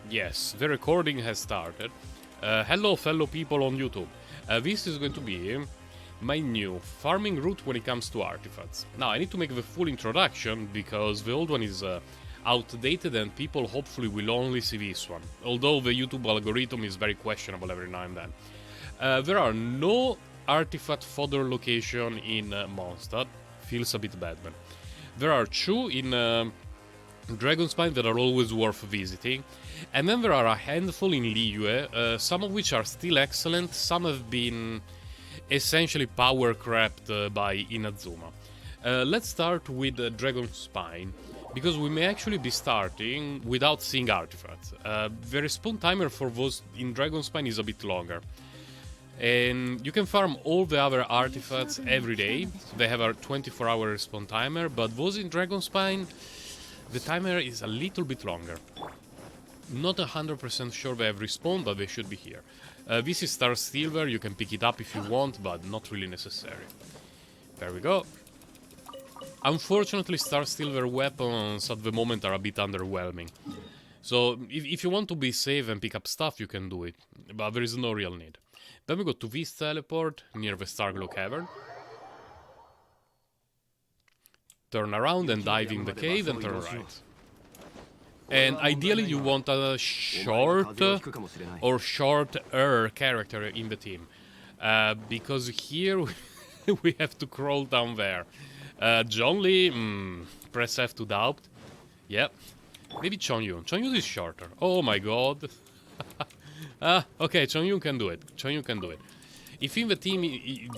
Yes, the recording has started. Hello, fellow people on YouTube. This is going to be my new farming route when it comes to artifacts. Now, I need to make the full introduction because the old one is outdated and people hopefully will only see this one. Although the YouTube algorithm is very questionable every now and then. There are no artifact fodder location in Mondstadt. Feels a bit bad, man. There are two in Dragon's Spine that are always worth visiting. And then there are a handful in Liyue, some of which are still excellent, some have been essentially power crept by Inazuma. Let's start with Dragon's Spine, because we may actually be starting without seeing artifacts. The respawn timer for those in Dragon's Spine is a bit longer. And you can farm all the other artifacts every day, so they have a 24-hour respawn timer, but those in Dragon's Spine, the timer is a little bit longer. Not 100% sure they have respawned, but they should be here. This is Star Silver, you can pick it up if you want, but not really necessary. There we go. Unfortunately, Star Silver weapons at the moment are a bit underwhelming. So, if you want to be safe and pick up stuff, you can do it, but there is no real need. Then we go to this teleport, near the Starglow Cavern. Turn around and dive in the cave and turn right. And ideally you want a short or shorter character in the team. Because here we have to crawl down there. Zhongli, press F to doubt. Yep. Maybe Chongyun. Chongyun is shorter. Oh my god. Okay, Chongyun can do it. Chongyun can do it. If in the team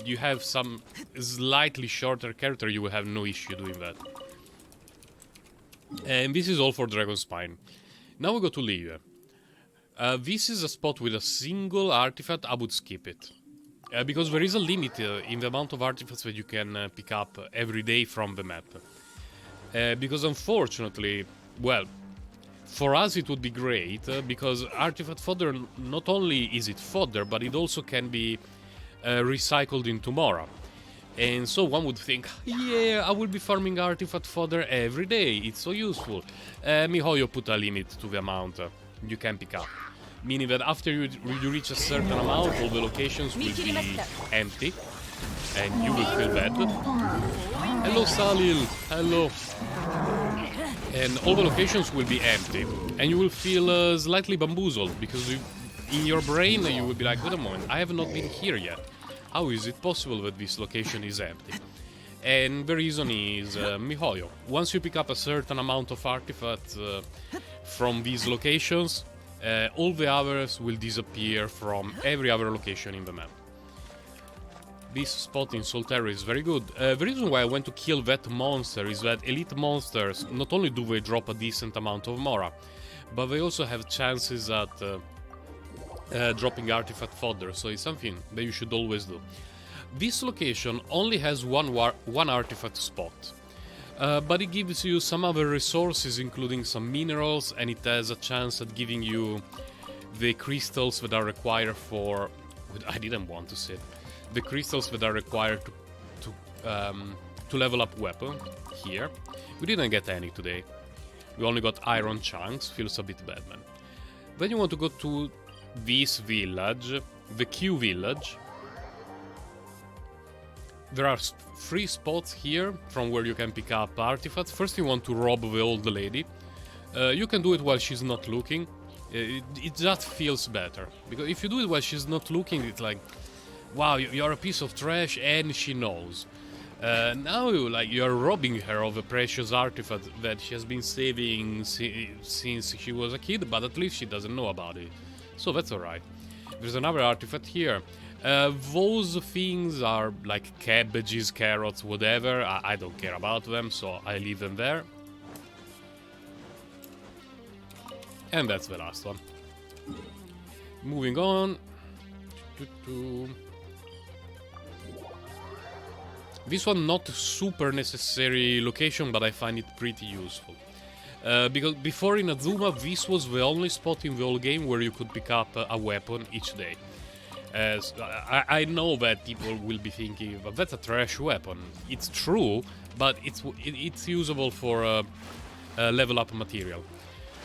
you have some slightly shorter character, you will have no issue doing that. And this is all for Dragon's Spine. Now we go to Liyue. This is a spot with a single artifact. I would skip it. Because there is a limit in the amount of artifacts that you can pick up every day from the map. Because unfortunately, well, for us it would be great, because artifact fodder, not only is it fodder, but it also can be recycled into Mora. And so one would think, yeah, I will be farming artifact fodder every day, it's so useful. MiHoYo put a limit to the amount you can pick up. Meaning that after you reach a certain amount, all the locations will be empty. And you will feel bad. Hello Salil, hello. And all the locations will be empty. And you will feel slightly bamboozled, because in your brain you will be like, wait a moment, I have not been here yet. How is it possible that this location is empty? And the reason is MiHoYo. Once you pick up a certain amount of artifacts from these locations, all the others will disappear from every other location in the map. This spot in Solterra is very good. The reason why I went to kill that monster is that elite monsters, not only do they drop a decent amount of Mora, but they also have chances at dropping artifact fodder, so it's something that you should always do. This location only has one artifact spot, but it gives you some other resources, including some minerals, and it has a chance at giving you the crystals that are required for... I didn't want to say the crystals that are required to level up weapon here. We didn't get any today. We only got iron chunks, feels a bit bad, man. Then you want to go to this village, the Q village. There are 3 spots here from where you can pick up artifacts. First you want to rob the old lady. You can do it while she's not looking. It just feels better. Because if you do it while she's not looking, it's like, wow, you're a piece of trash and she knows. Now you're robbing her of a precious artifact that she has been saving since she was a kid, but at least she doesn't know about it. So that's alright. There's another artifact here. Those things are like cabbages, carrots, whatever. I don't care about them, so I leave them there. And that's the last one. Moving on. This one not super necessary location, but I find it pretty useful. Because before Inazuma, this was the only spot in the whole game where you could pick up a weapon each day. I know that people will be thinking, but that's a trash weapon. It's true, but it's usable for level up material.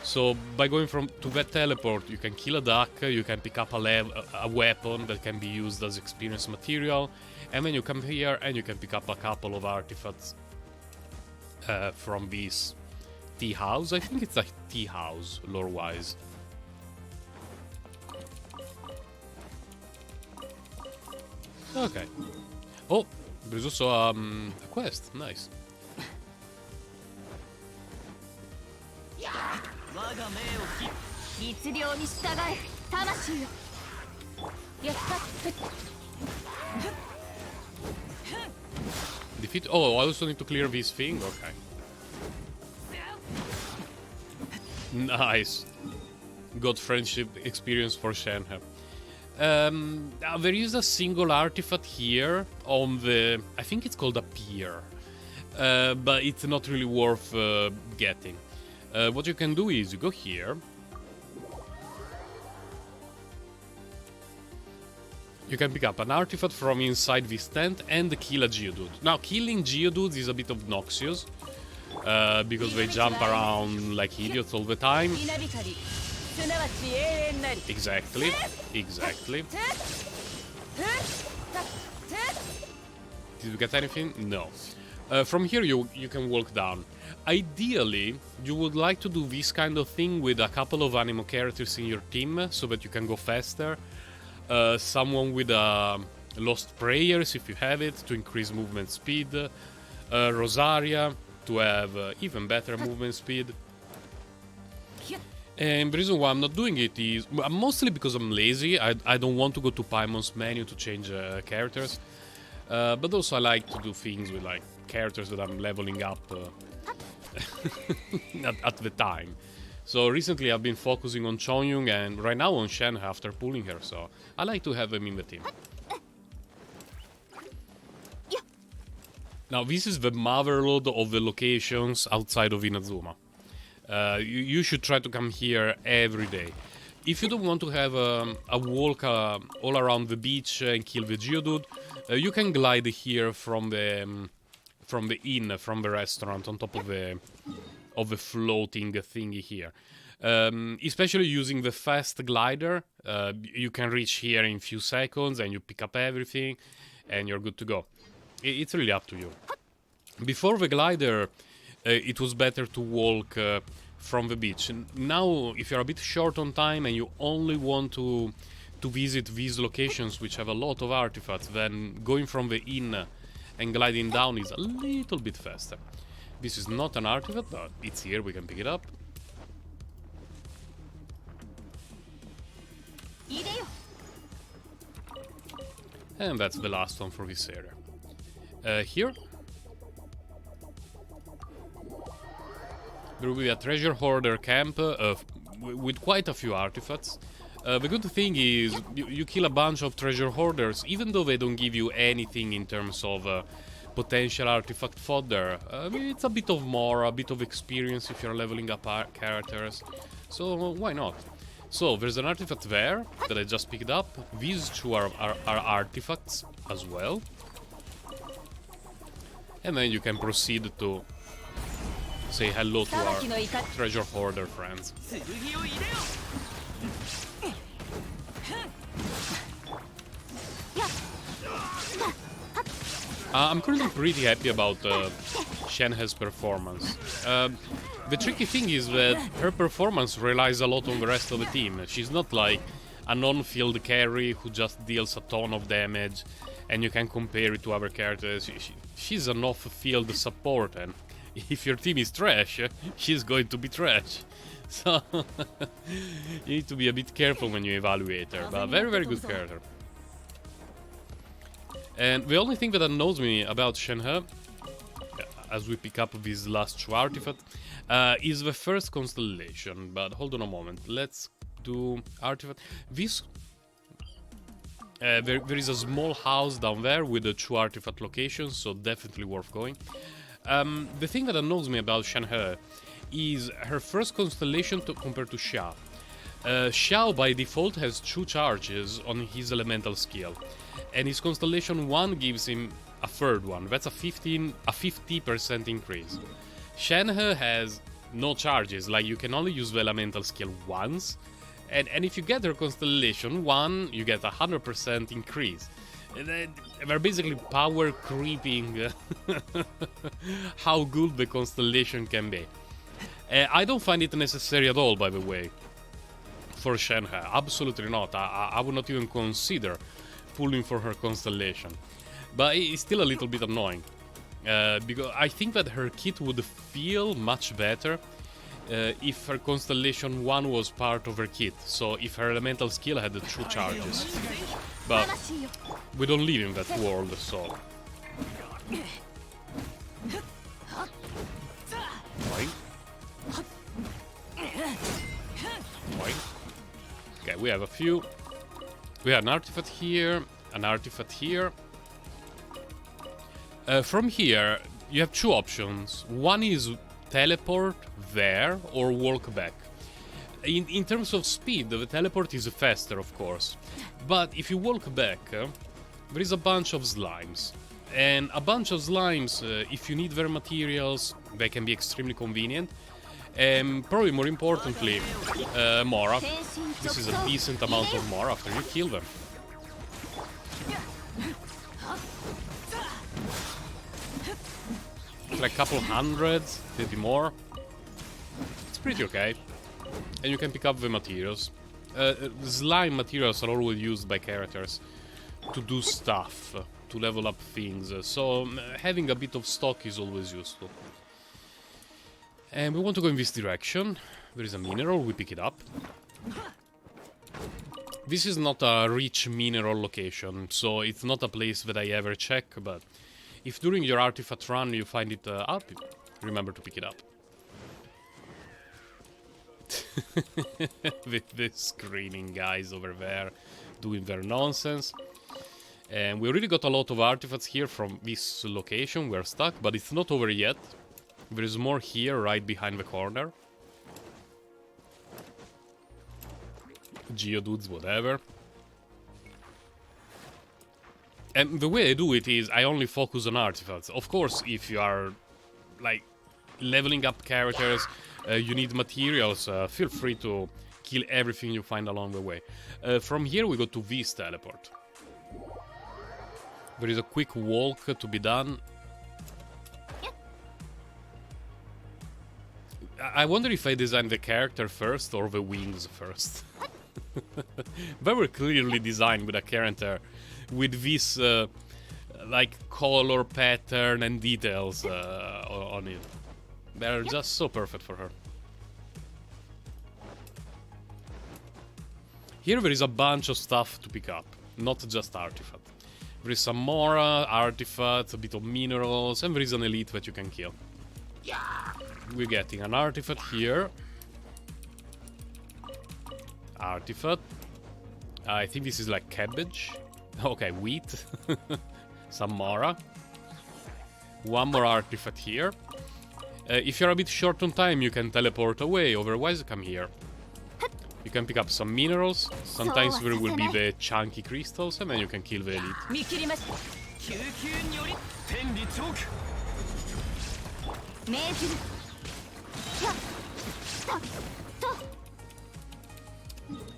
So by going to that teleport, you can kill a duck, you can pick up a weapon that can be used as experience material, and then you come here and you can pick up a couple of artifacts from this tea house. I think it's a tea house, lore-wise. Okay. Oh, there's also a quest. Nice. Defeat. Oh, I also need to clear this thing. Okay. Nice. Got friendship experience for Shenhe. There is a single artifact here on the... I think it's called a pier. But it's not really worth getting. What you can do is you go here. You can pick up an artifact from inside this tent and kill a Geodude. Now, killing Geodudes is a bit obnoxious. Because they jump around like idiots all the time. Exactly. Exactly. Did you get anything? No. From here you can walk down. Ideally, you would like to do this kind of thing with a couple of animo characters in your team so that you can go faster. Someone with Lost Prayers, if you have it, to increase movement speed. Rosaria, to have even better movement speed. And the reason why I'm not doing it is mostly because I'm lazy. I don't want to go to Paimon's menu to change characters. But also I like to do things with like characters that I'm leveling up at the time. So recently I've been focusing on Chongyun and right now on Shen after pulling her, so I like to have them in the team. Now this is the motherlode of the locations outside of Inazuma. You should try to come here every day. If you don't want to have a walk all around the beach and kill the Geodude, you can glide here from the inn, from the restaurant, on top of the floating thingy here. Especially using the fast glider, you can reach here in a few seconds and you pick up everything and you're good to go. It's really up to you. Before the glider, it was better to walk from the beach. Now, if you're a bit short on time and you only want to visit these locations which have a lot of artifacts, then going from the inn and gliding down is a little bit faster. This is not an artifact, but it's here, we can pick it up. And that's the last one for this area. Here there will be a treasure hoarder camp with quite a few artifacts. The good thing is you kill a bunch of treasure hoarders, even though they don't give you anything in terms of potential artifact fodder. It's a bit of experience if you're leveling up characters, so why not? So there's an artifact there that I just picked up. These two are artifacts as well. And then you can proceed to say hello to our treasure hoarder friends. I'm currently pretty happy about Shenhe's performance. The tricky thing is that her performance relies a lot on the rest of the team. She's not like a non-field carry who just deals a ton of damage and you can compare it to other characters. She's an off-field support, and if your team is trash, she's going to be trash. So you need to be a bit careful when you evaluate her, but very, very good character. And the only thing that annoys me about Shenhe, as we pick up these last two artifacts, is the first constellation. But hold on a moment, let's do artifact. This there is a small house down there with the two artifact locations, so definitely worth going. The thing that annoys me about Shenhe is her first constellation compared to Xiao. Xiao by default has 2 charges on his elemental skill, and his constellation 1 gives him a third one. That's a 50% increase. Shenhe has no charges, like you can only use the elemental skill once, and if you get her constellation 1, you get 100% increase. They're basically power creeping how good the constellation can be. I don't find it necessary at all, by the way, for Shenhe. Absolutely not. I would not even consider pulling for her constellation. But it's still a little bit annoying. Because I think that her kit would feel much better if her constellation 1 was part of her kit. So if her elemental skill had the 2 charges. But we don't live in that world, so... Boing. Boing. Okay, we have a few. We have an artifact here, an artifact here. From here, you have 2 options. One is teleport there or walk back. In terms of speed, the teleport is faster, of course. But if you walk back, there is a bunch of slimes. And a bunch of slimes, if you need their materials, they can be extremely convenient. And probably more importantly, Mora. This is a decent amount of Mora after you kill them. Like a couple hundreds, maybe more. It's pretty okay. And you can pick up the materials. Slime materials are always used by characters to do stuff, to level up things. So having a bit of stock is always useful. And we want to go in this direction. There is a mineral, we pick it up. This is not a rich mineral location, so it's not a place that I ever check, but if during your artifact run you find it up, remember to pick it up. With the screaming guys over there doing their nonsense. And we already got a lot of artifacts here from this location. We're stuck, but it's not over yet. There is more here, right behind the corner. Geodudes, whatever. And the way I do it is I only focus on artifacts. Of course, if you are, like, leveling up characters, you need materials, feel free to kill everything you find along the way. From here we go to this teleport. There is a quick walk to be done. I wonder if I designed the character first or the wings first. They were clearly designed with a character with this like color pattern and details on it. They're just so perfect for her. Here there is a bunch of stuff to pick up, not just artifact. There is some more artifacts, a bit of minerals, and there is an elite that you can kill. We're getting an artifact here. Artifact. I think this is like cabbage. Okay, wheat. Some Mora. One more artifact here. If you're a bit short on time, you can teleport away, otherwise come here. You can pick up some minerals, sometimes there will be the chunky crystals, and then you can kill the elite.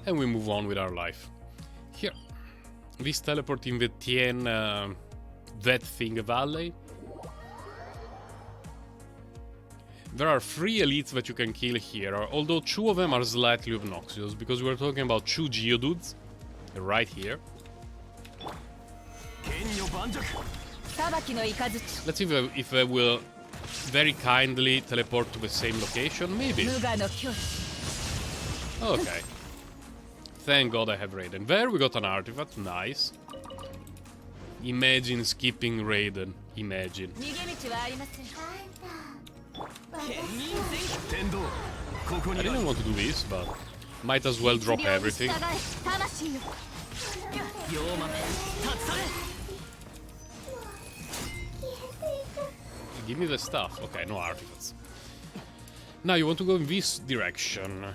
And we move on with our life. Here. This teleport in the Tien that thing valley. There are 3 elites that you can kill here, although 2 of them are slightly obnoxious, because we're talking about 2 Geodudes right here. Let's see if they will very kindly teleport to the same location, maybe. Okay. Thank God I have Raiden. There we got an artifact, nice. Imagine skipping Raiden, imagine. I didn't want to do this, but might as well drop everything. Give me the stuff. Okay, no artifacts. Now you want to go in this direction.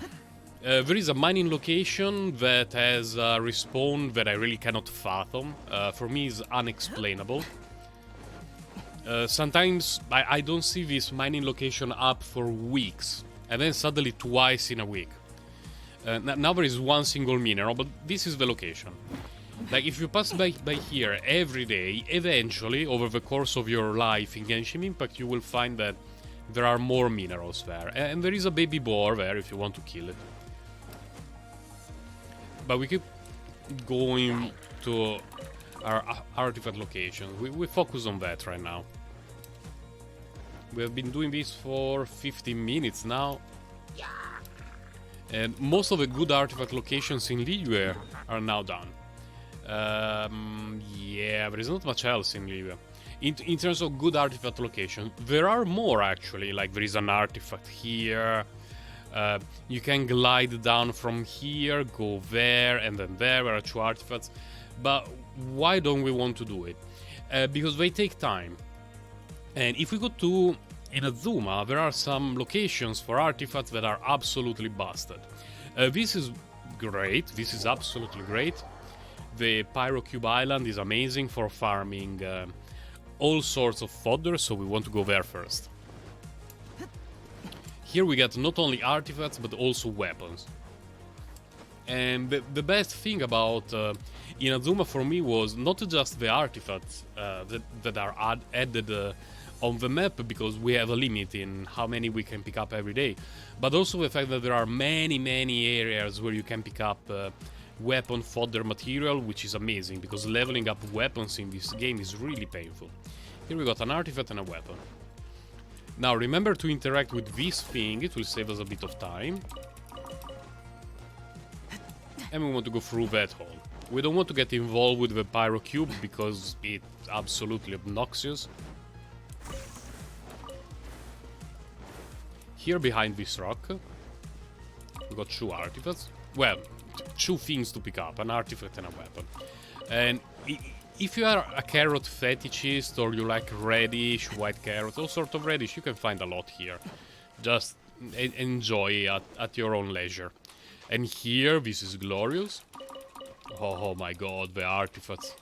There is a mining location that has a respawn that I really cannot fathom. For me, it's unexplainable. Sometimes I don't see this mining location up for weeks, and then suddenly twice in a week. Now there is one single mineral, but this is the location. Like, if you pass by here every day, eventually, over the course of your life in Genshin Impact, you will find that there are more minerals there. And there is a baby boar there if you want to kill it. But we keep going to our artifact location. We focus on that right now. We have been doing this for 15 minutes now. And most of the good artifact locations in Liyue are now done. Yeah, there is not much else in Liyue. In terms of good artifact location, there are more actually. Like, there is an artifact here. You can glide down from here, go there, and then there are 2 artifacts. But why don't we want to do it? Because they take time. And if we go to Inazuma, there are some locations for artifacts that are absolutely busted. This is great. This is absolutely great. The Pyrocube Island is amazing for farming all sorts of fodder, so we want to go there first. Here we get not only artifacts, but also weapons. And the best thing about Inazuma for me was not just the artifacts that are added on the map, because we have a limit in how many we can pick up every day, but also the fact that there are many areas where you can pick up weapon fodder material, which is amazing, because leveling up weapons in this game is really painful. Here we got an artifact and a weapon. Now remember to interact with this thing, it will save us a bit of time. And we want to go through that hole. We don't want to get involved with the Pyrocube because it's absolutely obnoxious. Here behind this rock, we got 2 artifacts. Well, 2 things to pick up, an artifact and a weapon. And if you are a carrot fetishist or you like radish, white carrot, all sort of radish, you can find a lot here. Just enjoy at your own leisure. And here, this is glorious. Oh my god, the artifacts,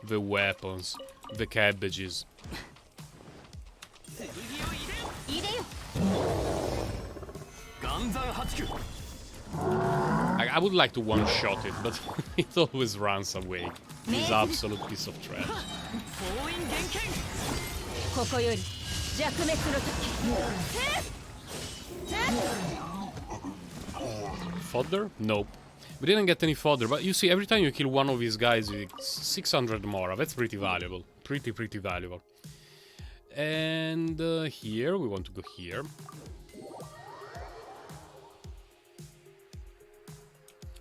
the weapons, the cabbages. I would like to one-shot it, but it always runs away. This absolute piece of trash. Fodder? Nope. We didn't get any fodder, but you see, every time you kill one of these guys, it's 600 more. That's pretty valuable. Pretty valuable. And here, we want to go here.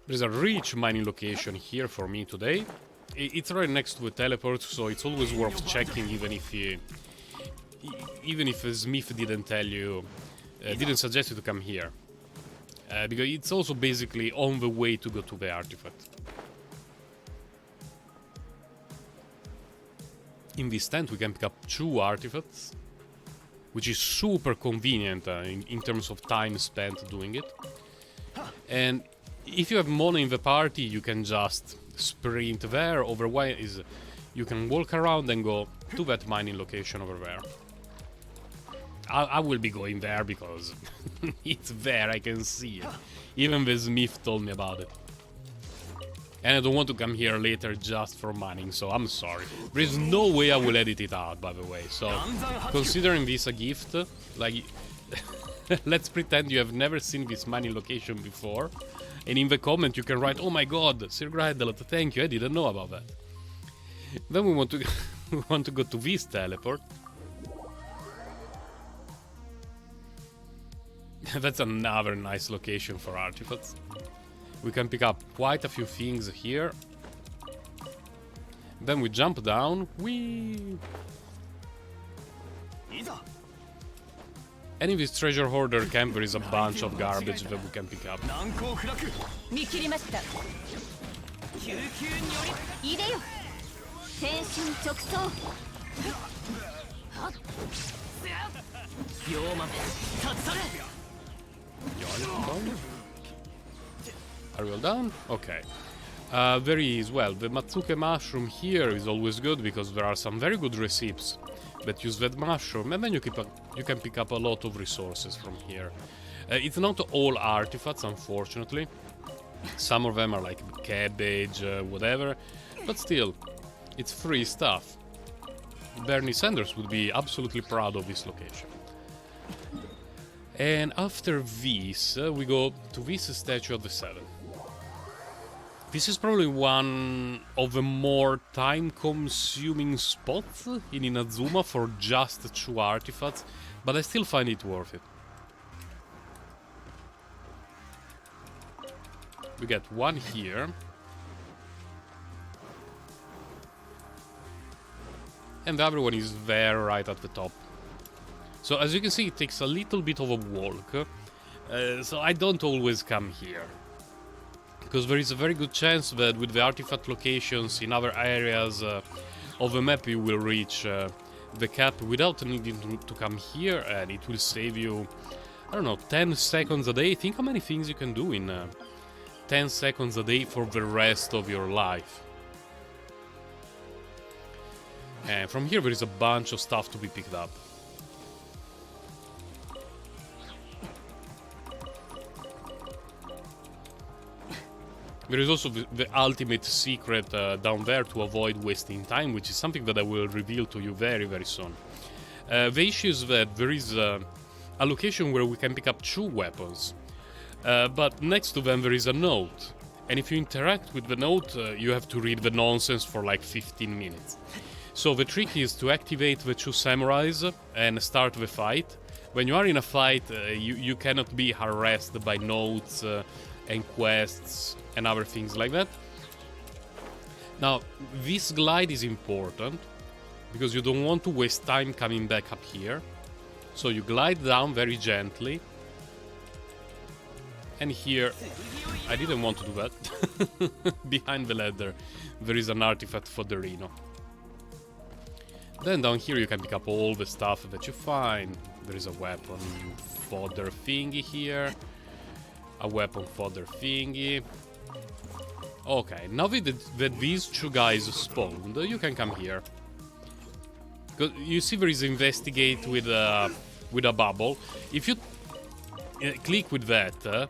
There's a rich mining location here for me today. It's right next to a teleport, so it's always worth checking, even if a smith didn't tell you, didn't suggest you to come here. Because it's also basically on the way to go to the artifact. In this tent we can pick up 2 artifacts, which is super convenient in terms of time spent doing it. And if you have money in the party, you can just sprint there. Otherwise, you can walk around and go to that mining location over there. I will be going there because it's there, I can see it. Even the smith told me about it. And I don't want to come here later just for mining, so I'm sorry. There is no way I will edit it out, by the way. So, considering this a gift, like, let's pretend you have never seen this mining location before. And in the comment you can write, "Oh my god, Sir Gridle, thank you, I didn't know about that." Then we want to we want to go to this teleport. That's another nice location for artifacts. We can pick up quite a few things here. Then we jump down. Whee! And in this treasure hoarder camp there is a bunch of garbage that we can pick up. Are we all done? Okay. There is, well, the Matsuke mushroom here is always good because there are some very good recipes that use that mushroom, and then you can pick up a lot of resources from here. It's not all artifacts, unfortunately. Some of them are like cabbage, whatever, but still, it's free stuff. Bernie Sanders would be absolutely proud of this location. And after this, we go to this statue of the Seven. This is probably one of the more time-consuming spots in Inazuma for just 2 artifacts, but I still find it worth it. We get one here. And the other one is there, right at the top. So as you can see, it takes a little bit of a walk. So I don't always come here. Because there is a very good chance that with the artifact locations in other areas of the map, you will reach the cap without needing to come here. And it will save you, I don't know, 10 seconds a day. Think how many things you can do in 10 seconds a day for the rest of your life. And from here there is a bunch of stuff to be picked up. There is also the ultimate secret down there to avoid wasting time, which is something that I will reveal to you very, very soon. The issue is that there is a location where we can pick up 2 weapons. But next to them there is a note. And if you interact with the note, you have to read the nonsense for like 15 minutes. So the trick is to activate the 2 samurais and start the fight. When you are in a fight, you cannot be harassed by notes and quests and other things like that. Now, this glide is important because you don't want to waste time coming back up here. So you glide down very gently. And here, I didn't want to do that. Behind the ladder, there is an artifact for the Rhino. Then down here you can pick up all the stuff that you find. There is a weapon fodder thingy here. A weapon fodder thingy. Okay, now that these 2 guys spawned, you can come here. You see there is investigate with a bubble. If you click with that,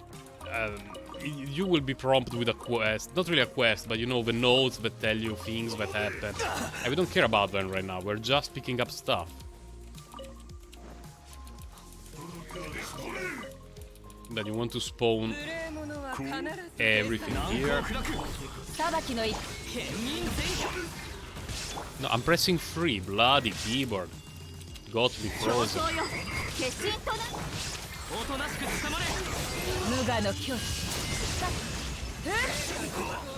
you will be prompted with a quest. Not really a quest, but you know, the notes that tell you things that happen. And we don't care about them right now, we're just picking up stuff. Then you want to spawn everything here. No, I'm pressing 3, bloody keyboard. Got me frozen.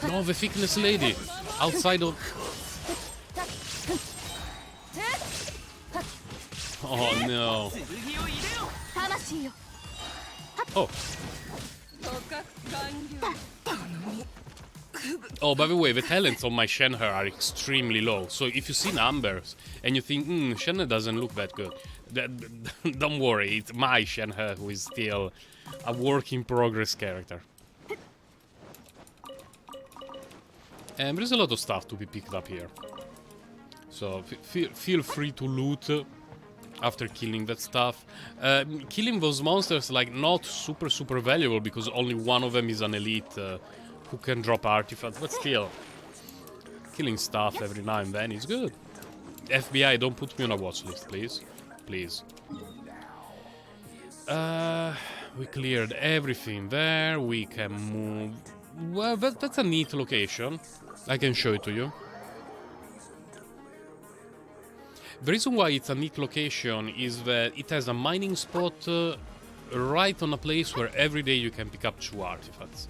No, the thickness lady outside of. Oh no. Oh. Oh, by the way, the talents on my Shenhe are extremely low. So if you see numbers and you think, Shenhe doesn't look that good, don't worry, it's my Shenhe who is still a work in progress character. And there's a lot of stuff to be picked up here. So feel free to loot after killing that stuff. Killing those monsters, like, not super valuable because only one of them is an elite who can drop artifacts, but still, killing stuff every now and then is good. FBI, don't put me on a watch list, please. Please. We cleared everything there. We can move. Well, that's a neat location. I can show it to you. The reason why it's a neat location is that it has a mining spot right on a place where every day you can pick up 2 artifacts.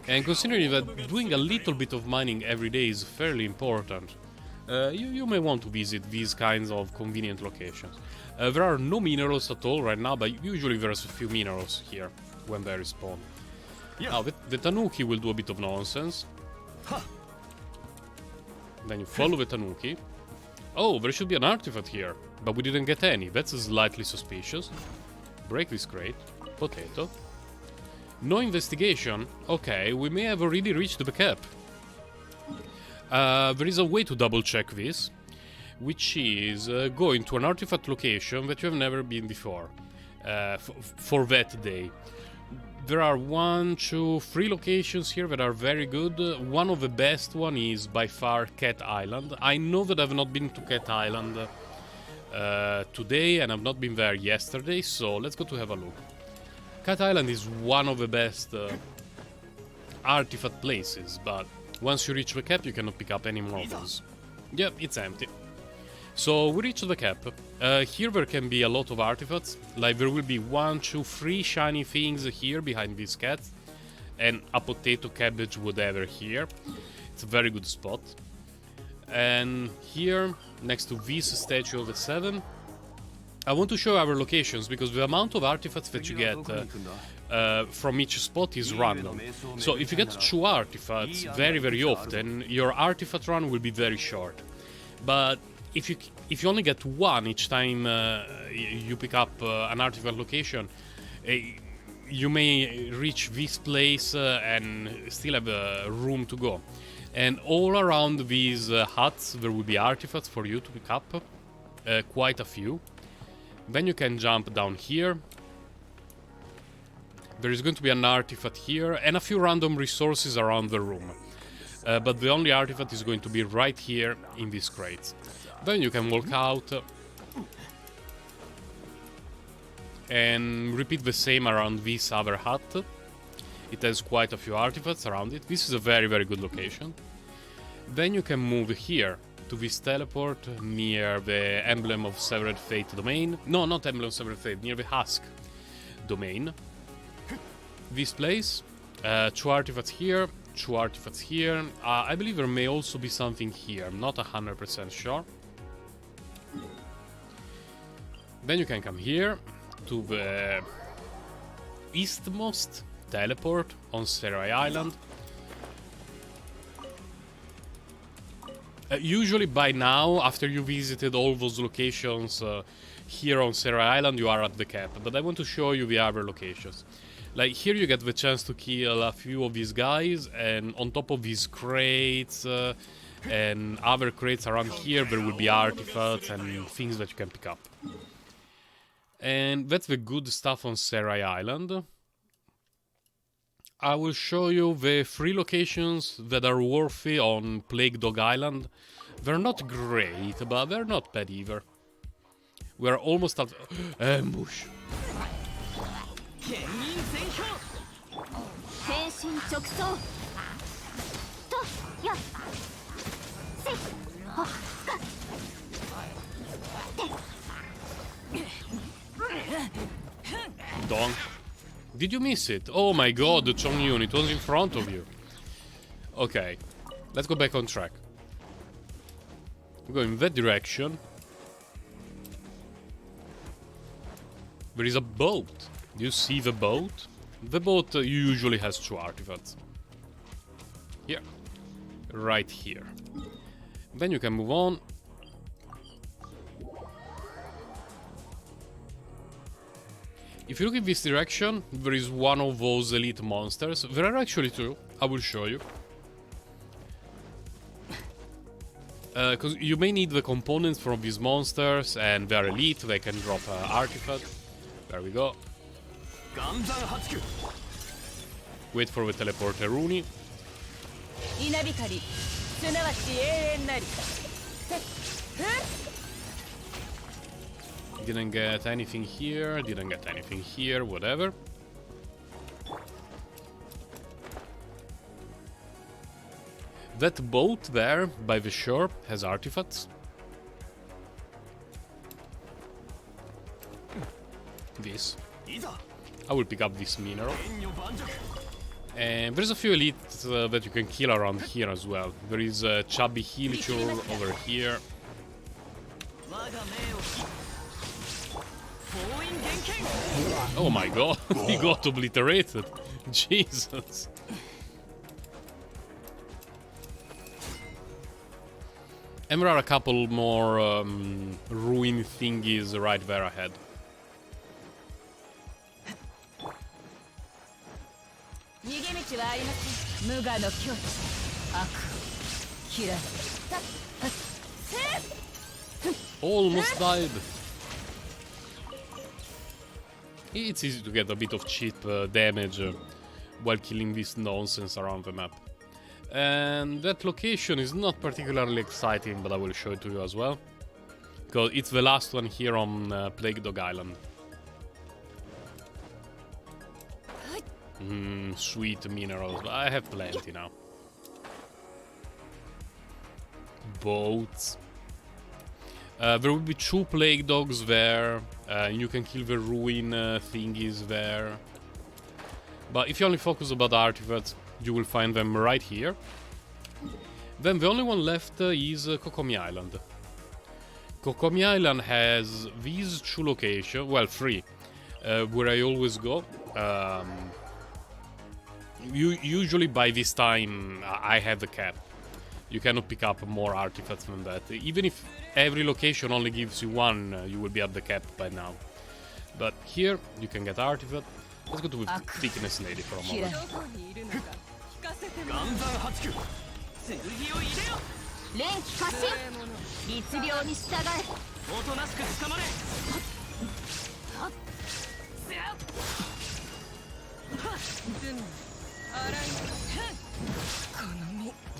And considering that doing a little bit of mining every day is fairly important, you may want to visit these kinds of convenient locations. There are no minerals at all right now, but usually there's a few minerals here when they respawn. Now, the Tanuki will do a bit of nonsense. Then you follow the Tanuki. Oh, there should be an artifact here, but we didn't get any. That's slightly suspicious. Break this crate. Potato. No investigation. Okay, we may have already reached the cap. There is a way to double check this. which is going to an artifact location that you have never been before for that day. There are 1, 2, 3 locations here that are very good. One of the best one is by far Cat Island. I know that I've not been to Cat Island today, and I've not been there yesterday, so let's go to have a look. Cat Island is one of the best artifact places, but once you reach the cap, you cannot pick up any more of those. Yep, it's empty. So we reach the cap. Here there can be a lot of artifacts. Like there will be 1, 2, 3 shiny things here behind these cats, and a potato, cabbage, whatever here. It's a very good spot. And here, next to this statue of the 7, I want to show our locations because the amount of artifacts that you get from each spot is random. So if you get 2 artifacts very, very often, your artifact run will be very short. But if you only get 1 each time you pick up an artifact location, you may reach this place and still have room to go. And all around these huts there will be artifacts for you to pick up, quite a few. Then you can jump down here. There is going to be an artifact here and a few random resources around the room. But the only artifact is going to be right here in these crates. Then you can walk out and repeat the same around this other hut. It has quite a few artifacts around it. This is a very, very good location. Then you can move here to this teleport near the Emblem of Severed Fate domain. No, not Emblem of Severed Fate, near the Husk domain. This place, 2 artifacts here, 2 artifacts here. I believe there may also be something here, I'm not 100% sure. Then you can come here to the eastmost teleport on Serai Island. Usually by now, after you visited all those locations here on Serai Island, you are at the cap. But I want to show you the other locations. Like here you get the chance to kill a few of these guys, and on top of these crates and other crates around here, there will be artifacts and things that you can pick up. And that's the good stuff on Serai Island. I will show you the 3 locations that are worthy on Plague Dog Island. They're not great, but they're not bad either. We're almost at ambush. Donk. Did you miss it? Oh my god, the Chongyun, it was in front of you. Okay, let's go back on track. We go in that direction. There is a boat. Do you see the boat? The boat usually has 2 artifacts. Here. Right here. Then you can move on. If you look in this direction, there is one of those elite monsters. There are actually 2. I will show you. Because you may need the components from these monsters, and they are elite, they can drop an artifact. There we go. Wait for the teleporter Rooney. Didn't get anything here, didn't get anything here, whatever. That boat there, by the shore, has artifacts. This. I will pick up this mineral. And there's a few elites that you can kill around here as well. There is a chubby Hilichur over here. Oh my god, he got obliterated. Jesus. And there are a couple more ruin thingies right there ahead. Almost died. It's easy to get a bit of cheap damage while killing this nonsense around the map. And that location is not particularly exciting, but I will show it to you as well. Because it's the last one here on Plague Dog Island. Sweet minerals, but I have plenty now. Boats. There will be 2 plague dogs there. You can kill the ruin thingies there. But if you only focus about the artifacts, you will find them right here. Then the only one left is Kokomi Island. Kokomi Island has these 2 locations, well 3, where I always go. Usually by this time I have the cap. You cannot pick up more artifacts than that. Even if every location only gives you 1, you will be at the cap by now. But here you can get artifact. Let's go to the thickness lady for a moment.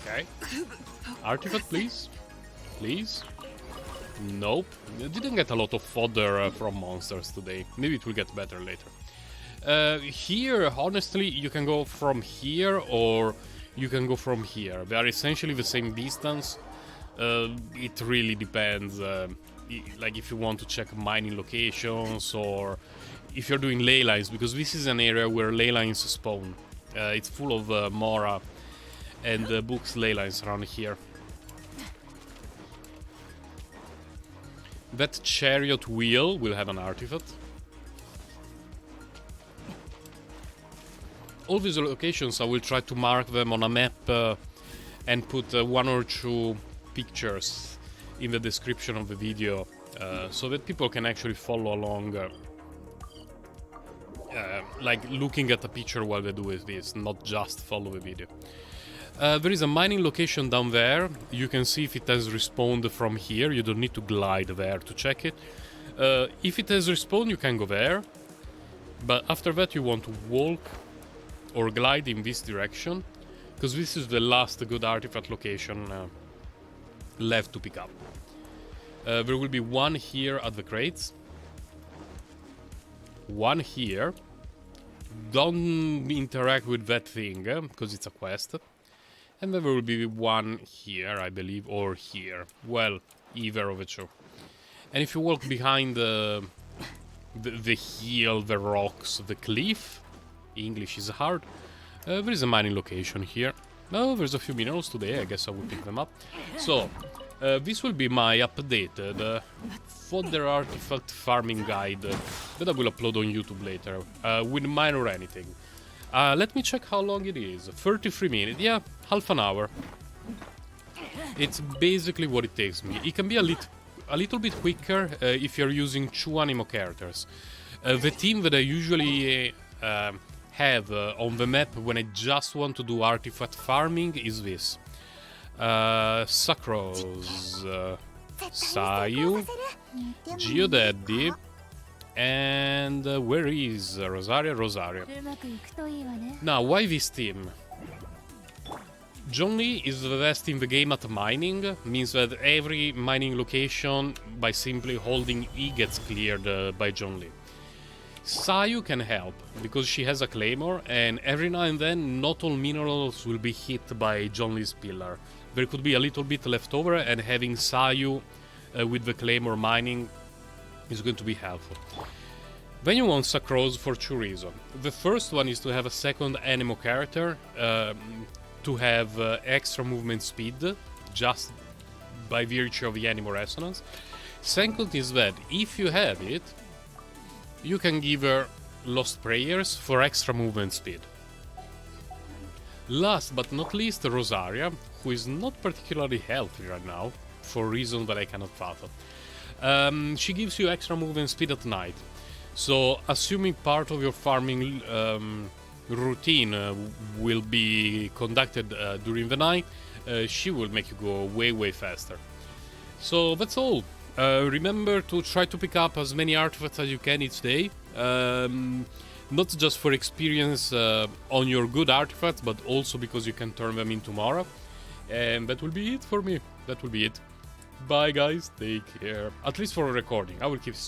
Okay. Artifact, please. Please. Nope. I didn't get a lot of fodder from monsters today. Maybe it will get better later. Here, honestly, you can go from here or you can go from here. They are essentially the same distance. It really depends. Like if you want to check mining locations or if you're doing ley lines, because this is an area where ley lines spawn. It's full of Mora and books ley lines around here. That chariot wheel will have an artifact. All these locations, I will try to mark them on a map and put 1 or 2 pictures in the description of the video so that people can actually follow along, like looking at the picture while they do this, not just follow the video. There is a mining location down there. You can see if it has respawned from here. You don't need to glide there to check it. If it has respawned, you can go there. But after that, you want to walk or glide in this direction, because this is the last good artifact location left to pick up. There will be 1 here at the crates. 1 here. Don't interact with that thing, because it's a quest. And then there will be 1 here, I believe, or here. Well, either of the 2. And if you walk behind the hill, the rocks, the cliff, English is hard, there is a mining location here. Oh, there's a few minerals today, I guess I will pick them up. So, this will be my updated fodder artifact farming guide that I will upload on YouTube later, with mine or anything. Let me check how long it is. 33 minutes, yeah, half an hour. It's basically what it takes me. It can be a little bit quicker if you're using 2 animo characters. The team that I usually have on the map when I just want to do artifact farming is this. Sucrose, Sayu, Geodaddy, and where is Rosaria? Rosaria. Now, why this team? John Lee is the best in the game at mining, means that every mining location, by simply holding E, gets cleared by John Lee. Sayu can help, because she has a claymore, and every now and then not all minerals will be hit by John Lee's pillar. There could be a little bit left over, and having Sayu with the claymore mining is going to be helpful. Then you want Sucrose for 2 reasons. The first one is to have a second animo character, to have extra movement speed, just by virtue of the animo resonance. Second is that if you have it, you can give her Lost Prayers for extra movement speed. Last but not least, Rosaria, who is not particularly healthy right now, for reasons that I cannot fathom. She gives you extra movement speed at night. So, assuming part of your farming routine will be conducted during the night, she will make you go way faster. So that's all. Remember to try to pick up as many artifacts as you can each day. Not just for experience on your good artifacts, but also because you can turn them in tomorrow. And that will be it for me. That will be it. Bye guys, take care. At least for a recording. I will keep